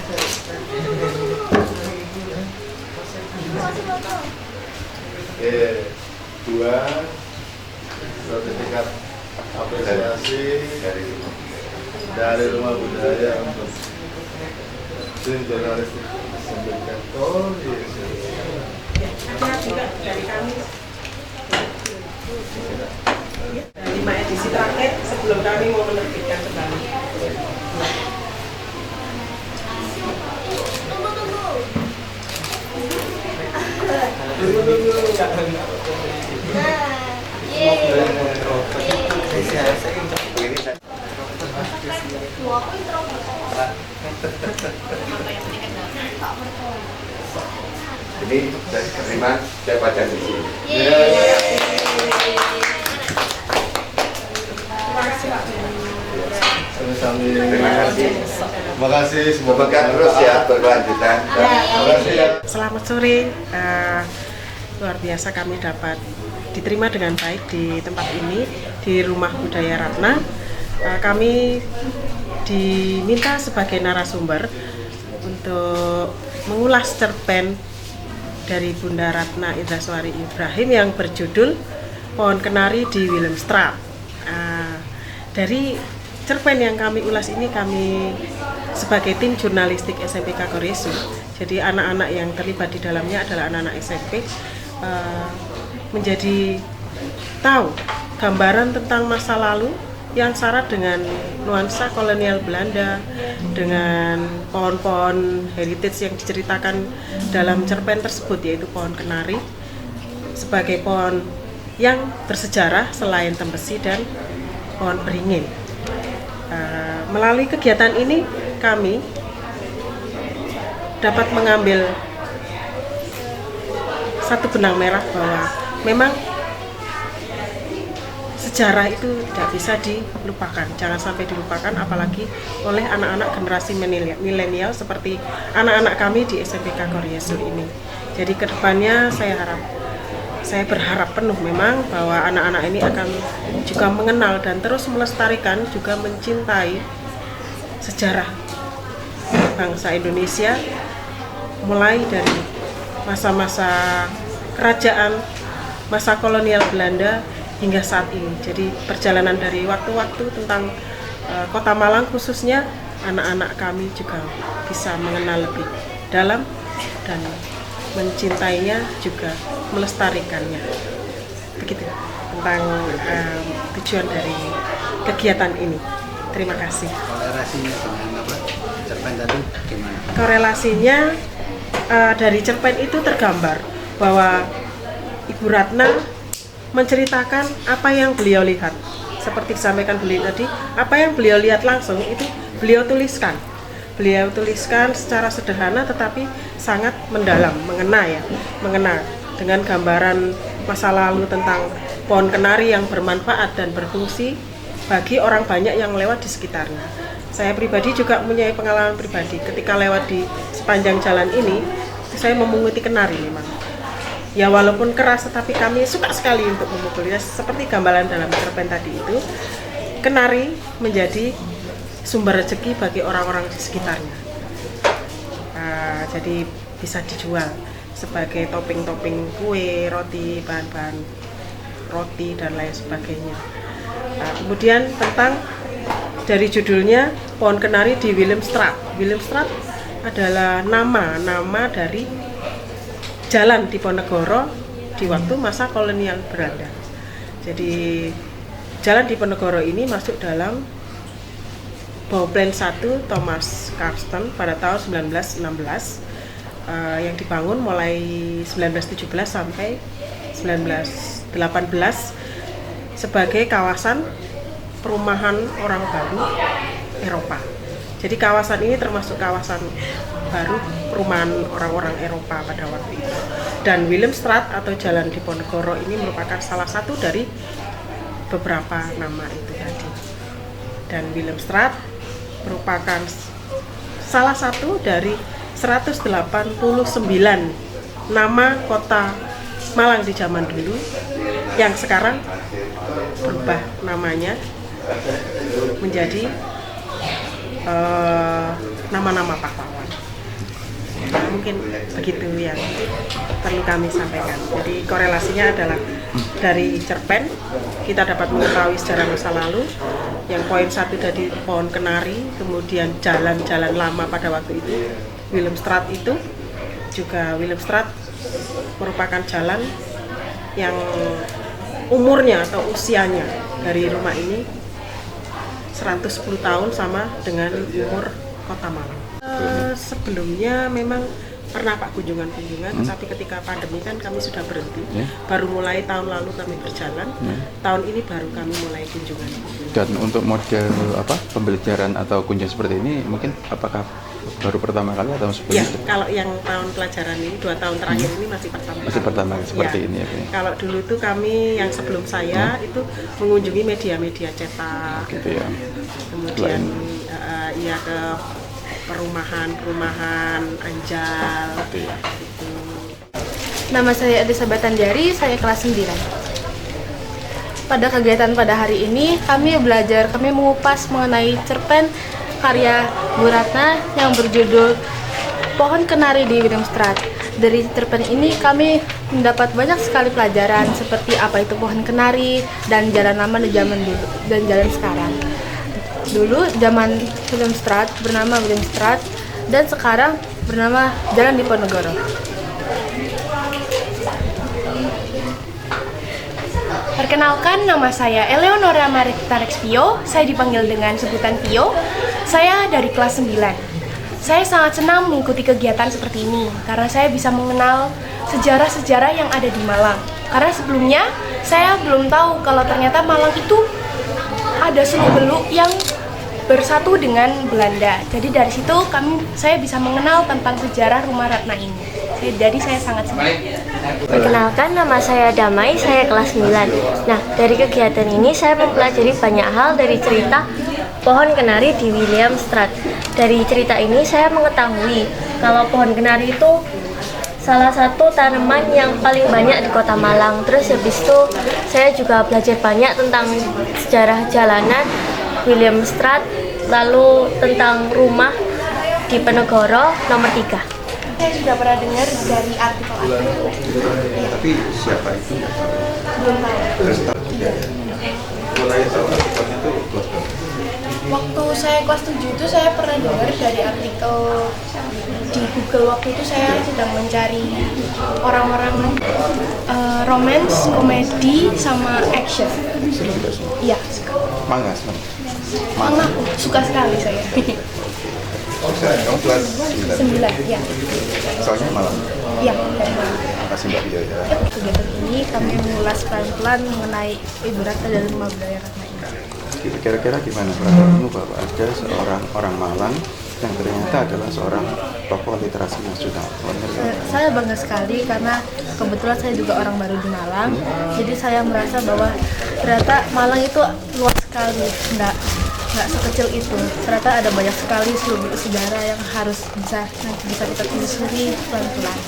Oke, 2 sertifikat apresiasi dari Rumah Budaya untuk tim jurnalistik Sembikator. Ada juga dari kami 5 edisi terakhir sebelum kami mau menerbitkan kembali. Ini saya terima, saya baca di sini. Terima kasih. Terima kasih, Semoga terus ya berkelanjutan. Terima kasih ya. Selamat sore. Luar biasa kami dapat diterima dengan baik di tempat ini, di Rumah Budaya Ratna. Kami diminta sebagai narasumber untuk mengulas cerpen dari Bunda Ratna Indraswari Ibrahim yang berjudul Pohon Kenari di Willemstad. Dari cerpen yang kami ulas ini, kami sebagai tim jurnalistik SMPK Koryesu, jadi anak-anak yang terlibat di dalamnya adalah anak-anak SMP, menjadi tahu gambaran tentang masa lalu yang syarat dengan nuansa kolonial Belanda, dengan pohon-pohon heritage yang diceritakan dalam cerpen tersebut, yaitu pohon kenari sebagai pohon yang bersejarah selain tembesi dan pohon beringin. Melalui kegiatan ini kami dapat mengambil satu benang merah bahwa memang sejarah itu tidak bisa dilupakan, jangan sampai dilupakan, apalagi oleh anak-anak generasi milenial seperti anak-anak kami di SMPK Koryesu ini. Jadi kedepannya saya berharap penuh memang bahwa anak-anak ini akan juga mengenal dan terus melestarikan, juga mencintai sejarah bangsa Indonesia, mulai dari masa-masa kerajaan, masa kolonial Belanda hingga saat ini. Jadi perjalanan dari waktu-waktu tentang Kota Malang khususnya, anak-anak kami juga bisa mengenal lebih dalam dan mencintainya, juga melestarikannya. Begitu tentang tujuan dari kegiatan ini. Terima kasih. Korelasinya dengan apa? Cerpen tadi gimana? Korelasinya dari cerpen itu tergambar bahwa Ibu Ratna menceritakan apa yang beliau lihat. Seperti disampaikan beliau tadi, apa yang beliau lihat langsung itu beliau tuliskan. Beliau tuliskan secara sederhana tetapi sangat mendalam, mengena dengan gambaran masa lalu tentang pohon kenari yang bermanfaat dan berfungsi bagi orang banyak yang lewat di sekitarnya. Saya pribadi juga mempunyai pengalaman pribadi ketika lewat di sepanjang jalan ini, saya memunguti kenari memang. Ya walaupun keras, tetapi kami suka sekali untuk memukulnya. Seperti gambaran dalam cerpen tadi itu, kenari menjadi sumber rezeki bagi orang-orang di sekitarnya. Jadi bisa dijual sebagai topping-topping kue, roti, bahan-bahan roti dan lain sebagainya. Kemudian tentang dari judulnya Pohon Kenari di Willemstad. Willemstad adalah nama dari jalan di Ponegoro di waktu masa kolonial Belanda. Jadi jalan di Ponegoro ini masuk dalam Bouwplein 1 Thomas Carsten pada tahun 1916 yang dibangun mulai 1917 sampai 1918 sebagai kawasan perumahan orang baru Eropa. Jadi kawasan ini termasuk kawasan baru perumahan orang-orang Eropa pada waktu itu. Dan Willemstad atau Jalan di Ponegoro ini merupakan salah satu dari beberapa nama itu tadi. Dan Willemstad merupakan salah satu dari 189 nama kota Malang di zaman dulu yang sekarang berubah namanya menjadi nama-nama pahlawan. Nah, mungkin begitu yang perlu kami sampaikan. Jadi korelasinya adalah dari cerpen kita dapat mengetahui sejarah masa lalu. Yang poin 1 dari pohon kenari, kemudian jalan-jalan lama pada waktu itu. Willemstraat itu juga Willemstraat merupakan jalan yang umurnya atau usianya dari rumah ini 110 tahun sama dengan umur Kota Malang. Sebelumnya memang pernah Pak kunjungan-kunjungan, tapi ketika pandemi kan kami sudah berhenti. Baru mulai tahun lalu kami berjalan, tahun ini baru kami mulai kunjungan. Dan untuk model pembelajaran atau kunjungan seperti ini mungkin apakah baru pertama kali atau sebelumnya? Ya, kalau yang tahun pelajaran ini 2 tahun terakhir ini masih pertama. Masih pertama seperti ya. ini ya, Bu? Kalau dulu tuh kami yang sebelum saya itu mengunjungi media-media cetak, Gitu ya. kemudian ya ke perumahan Anjal. Gitu ya. Gitu. Nama saya Elizabeth Tanjari, saya kelas 9. Pada kegiatan pada hari ini, kami mengupas mengenai cerpen karya Bu Ratna yang berjudul Pohon Kenari di Willemstraat. Dari cerpen ini kami mendapat banyak sekali pelajaran seperti apa itu pohon kenari dan jalan lama di zaman dulu dan jalan sekarang. Dulu zaman Willemstraat bernama Willemstraat dan sekarang bernama Jalan Diponegoro. Perkenalkan, nama saya Eleonora Marita Rexpio, saya dipanggil dengan sebutan Pio. Saya dari kelas 9. Saya sangat senang mengikuti kegiatan seperti ini karena saya bisa mengenal sejarah-sejarah yang ada di Malang. Karena sebelumnya saya belum tahu kalau ternyata Malang itu ada Seluk-Beluk yang bersatu dengan Belanda. Jadi dari situ saya bisa mengenal tentang sejarah Rumah Ratna ini. Jadi saya sangat senang. Perkenalkan, nama saya Damai, saya kelas 9. Nah, dari kegiatan ini saya mempelajari banyak hal dari cerita Pohon Kenari di Willemstraat. Dari cerita ini saya mengetahui kalau pohon kenari itu salah satu tanaman yang paling banyak di Kota Malang. Terus habis itu saya juga belajar banyak tentang sejarah jalanan Willemstraat, lalu tentang rumah di Penegoro nomor 3. Saya sudah pernah dengar dari artikel-artikel. Tapi siapa itu nggak tahu. Belum tahu. Terus tahu juga ya. Mulai tahu artikelnya itu kelas berapa? Waktu saya kelas 7 itu saya pernah dengar dari artikel di Google. Waktu itu saya sedang mencari orang-orang romance, komedi, sama action. Iya, Manga sebenarnya. manga suka sekali saya. Kamu kelas 9. 9, ya. Soalnya malam. Iya. Makasih Mbak Pio ya. Kegiatan ini kami mengulas pelan-pelan mengenai Ibu Ratna dan rumah budaya Ratna ini. Kira-kira gimana perasaanmu bahwa ada seorang orang Malang yang ternyata adalah seorang tokoh literasi nasional? Saya bangga sekali karena kebetulan saya juga orang baru di Malang. Jadi saya merasa bahwa ternyata Malang itu luas sekali, nggak sekecil itu. Ternyata ada banyak sekali seluk-beluk sejarah yang harus bisa kita telusuri pelan-pelan.